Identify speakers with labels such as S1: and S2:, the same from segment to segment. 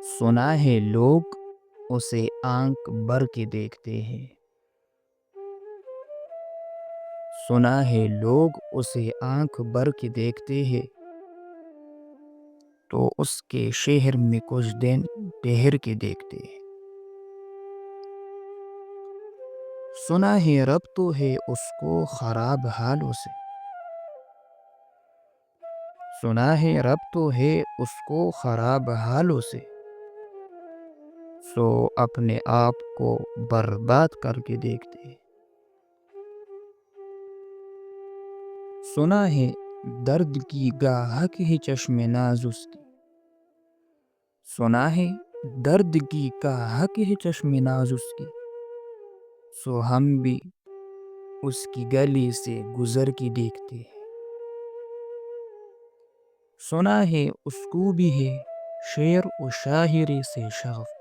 S1: सुना है लोग उसे आंख भर के देखते हैं। सुना है लोग उसे आंख भर के देखते हैं तो उसके शहर में कुछ दिन ठहर के देखते हैं। सुना है रब तो है उसको खराब हालों से। सुना है रब तो है उसको खराब हालों से सो अपने आप को बर्बाद करके देखते हैं। सुना है दर्द की गाहक है चश्मे नाज उसकी। सुना है दर्द की गाहक है चश्मे नाज उसकी सो हम भी उसकी गली से गुजर के देखते हैं। सुना है उसको भी है शेर व शायरी से शगफ।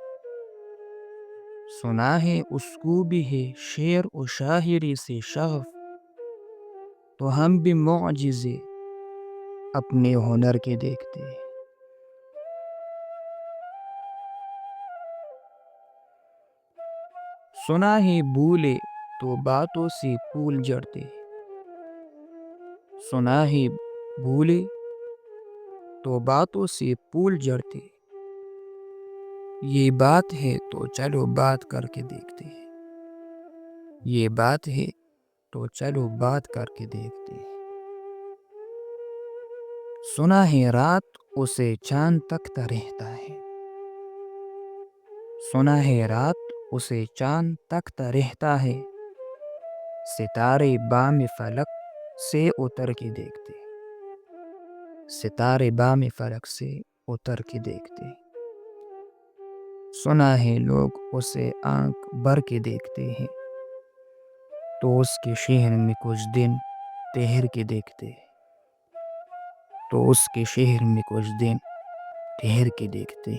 S1: सुना है उसको भी है शेर व शायरी से शगफ तो हम भी मुअजिज़े अपने हुनर के देखते हैं। सुना है भूले तो बातों से फूल जड़ते हैं। सुना है भूले तो बातों से फूल जड़ते। ये बात है तो चलो बात करके देखते हैं। ये बात है तो चलो बात करके देखते हैं। सुना है रात उसे चांद तकता रहता है। सुना है रात उसे चांद तकता रहता है सितारे बाम फलक से उतर के देखते। सितारे बाम फलक से उतर के देखते। सुना है लोग उसे आंख भर के देखते हैं तो उसके शहर में कुछ दिन ठहर के देखते। तो उसके शहर में कुछ दिन ठहर के देखते।